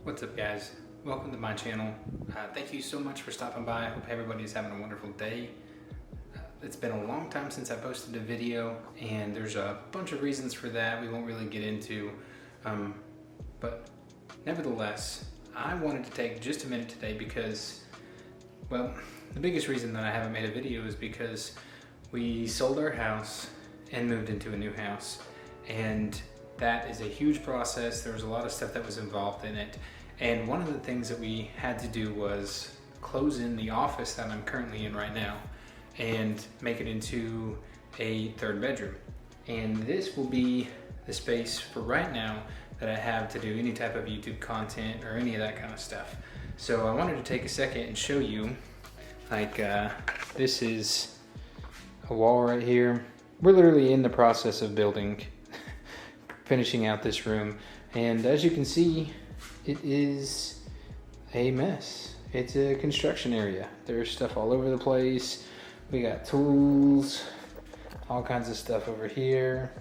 What's up, guys? Welcome to my channel. Thank you so much for stopping by. I hope everybody's having a wonderful day. It's been a long time since I posted a video, and there's a bunch of reasons for that we won't really get into. But nevertheless, I wanted to take just a minute today because, well, the biggest reason that I haven't made a video is because we sold our house and moved into a new house. And that is a huge process. There was a lot of stuff that was involved in it. And one of the things that we had to do was close in the office that I'm currently in right now and make it into a third bedroom. And this will be the space for right now that I have to do any type of YouTube content or any of that kind of stuff. So I wanted to take a second and show you, this is a wall right here. We're literally in the process of finishing out this room. And as you can see, it is a mess. It's a construction area. There's stuff all over the place. We got tools, all kinds of stuff over here.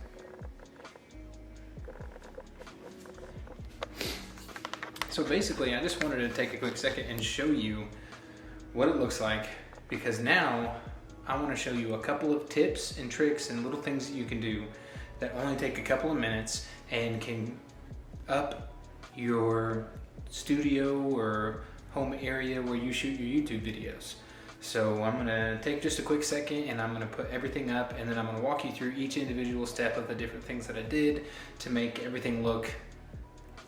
So basically, I just wanted to take a quick second and show you what it looks like, because now I want to show you a couple of tips and tricks and little things that you can do that only take a couple of minutes and can up your studio or home area where you shoot your YouTube videos. So I'm gonna take just a quick second and I'm gonna put everything up, and then I'm gonna walk you through each individual step of the different things that I did to make everything look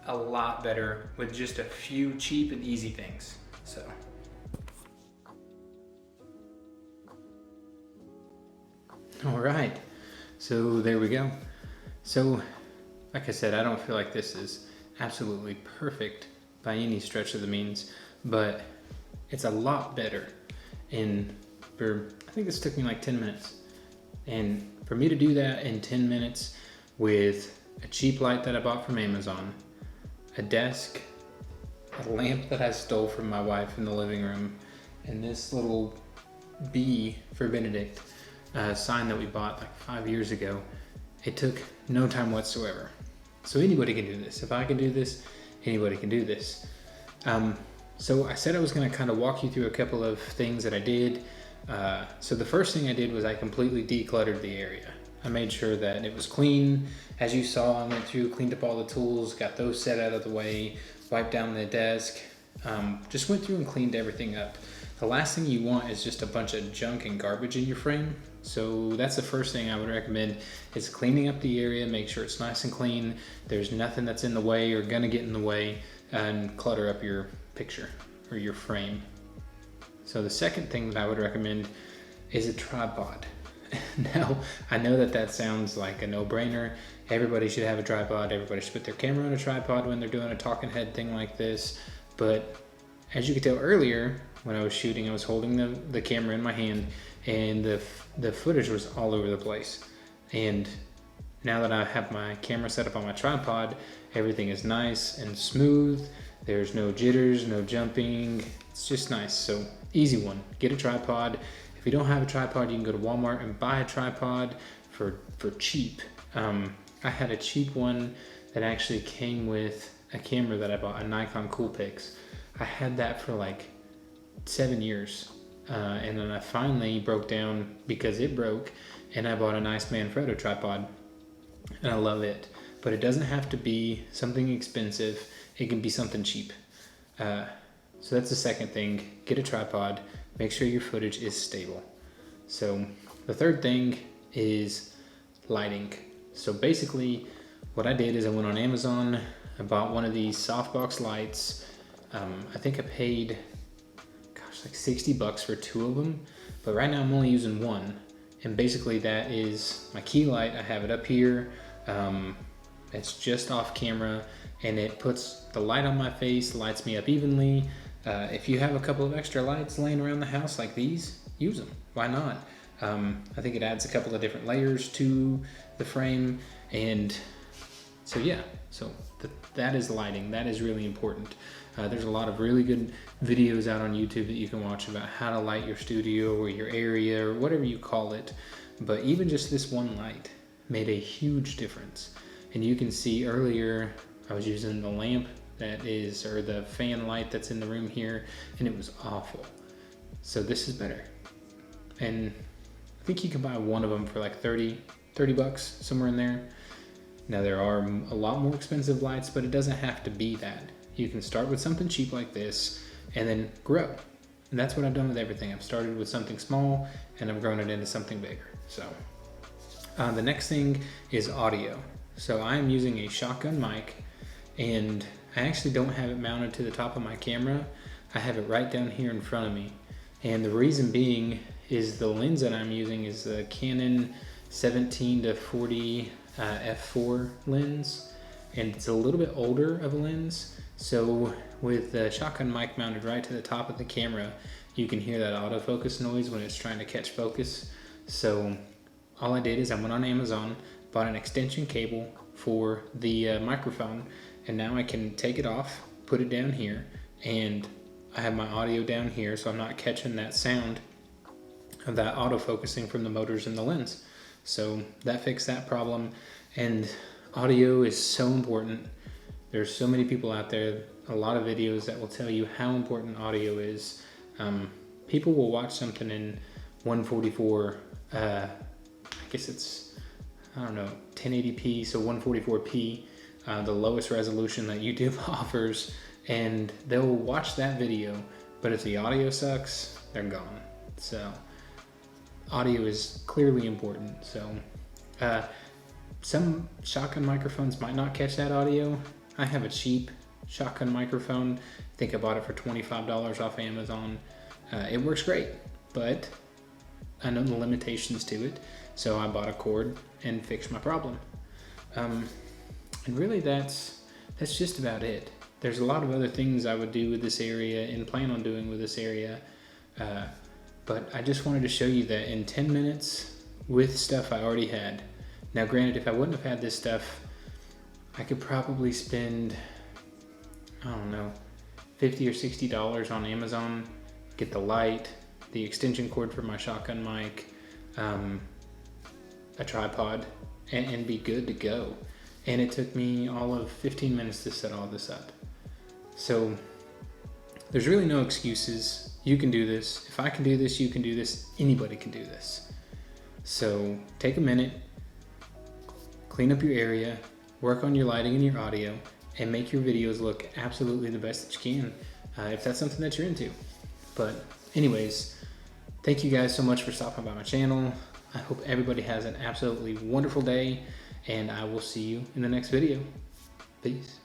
a lot better with just a few cheap and easy things. So. All right, so there we go. So, like I said, I don't feel like this is absolutely perfect by any stretch of the means, but it's a lot better. And I think this took me like 10 minutes. And for me to do that in 10 minutes with a cheap light that I bought from Amazon, a desk, a lamp that I stole from my wife in the living room, and this little B for Benedict sign that we bought like 5 years ago, it took no time whatsoever. So anybody can do this. If I can do this, anybody can do this. So I said I was gonna kind of walk you through a couple of things that I did. So the first thing I did was I completely decluttered the area. I made sure that it was clean. As you saw, I went through, cleaned up all the tools, got those set out of the way, wiped down the desk, just went through and cleaned everything up. The last thing you want is just a bunch of junk and garbage in your frame. So that's the first thing I would recommend, is cleaning up the area, make sure it's nice and clean. There's nothing that's in the way or gonna get in the way, and clutter up your picture or your frame. So the second thing that I would recommend is a tripod. Now, I know that sounds like a no-brainer. Everybody should have a tripod. Everybody should put their camera on a tripod when they're doing a talking head thing like this. But as you could tell earlier, when I was shooting, I was holding the camera in my hand, and the footage was all over the place. And now that I have my camera set up on my tripod, everything is nice and smooth. There's no jitters, no jumping. It's just nice. So easy one, get a tripod. If you don't have a tripod, you can go to Walmart and buy a tripod for cheap. I had a cheap one that actually came with a camera that I bought, a Nikon Coolpix. I had that for like 7 years. And then I finally broke down because it broke, and I bought a nice Manfrotto tripod, and I love it. But it doesn't have to be something expensive. It can be something cheap. So that's the second thing. Get a tripod. Make sure your footage is stable. So the third thing is lighting. So basically what I did is I went on Amazon. I bought one of these softbox lights. I think I paid like $60 for 2 of them, but right now I'm only using one. And basically that is my key light. I have it up here. It's just off camera, and it puts the light on my face, lights me up evenly. If you have a couple of extra lights laying around the house like these, use them. Why not? I think it adds a couple of different layers to the frame. And so yeah, so that is lighting. That is really important. There's a lot of really good videos out on YouTube that you can watch about how to light your studio or your area or whatever you call it. But even just this one light made a huge difference. And you can see earlier I was using the lamp that is, or the fan light that's in the room here, and it was awful. So this is better. And I think you can buy one of them for like 30 bucks, somewhere in there. Now there are a lot more expensive lights, but it doesn't have to be that. You can start with something cheap like this and then grow. And that's what I've done with everything. I've started with something small and I've grown it into something bigger. So the next thing is audio. So I'm using a shotgun mic, and I actually don't have it mounted to the top of my camera. I have it right down here in front of me. And the reason being is the lens that I'm using is the Canon 17-40 f4 lens, and it's a little bit older of a lens. So with the shotgun mic mounted right to the top of the camera, you can hear that autofocus noise when it's trying to catch focus. So all I did is I went on Amazon, bought an extension cable for the microphone, and now I can take it off, put it down here, and I have my audio down here, so I'm not catching that sound of that autofocusing from the motors in the lens. So that fixed that problem, and audio is so important. There's so many people out there, a lot of videos that will tell you how important audio is. People will watch something in 144, I guess it's, I don't know, 1080p, so 144p, the lowest resolution that YouTube offers, and they'll watch that video, but if the audio sucks, they're gone. So audio is clearly important. So some shotgun microphones might not catch that audio. I have a cheap shotgun microphone. I think I bought it for $25 off Amazon. It works great, but I know the limitations to it, so I bought a cord and fixed my problem. And really that's just about it. There's a lot of other things I would do with this area and plan on doing with this area, but I just wanted to show you that in 10 minutes with stuff I already had. Now granted, if I wouldn't have had this stuff, I could probably spend, I don't know, $50 or $60 on Amazon, get the light, the extension cord for my shotgun mic, a tripod, and be good to go. And it took me all of 15 minutes to set all this up. So there's really no excuses. You can do this. If I can do this, you can do this. Anybody can do this. So take a minute, clean up your area, work on your lighting and your audio, and make your videos look absolutely the best that you can, if that's something that you're into. But anyways, thank you guys so much for stopping by my channel. I hope everybody has an absolutely wonderful day, and I will see you in the next video. Peace.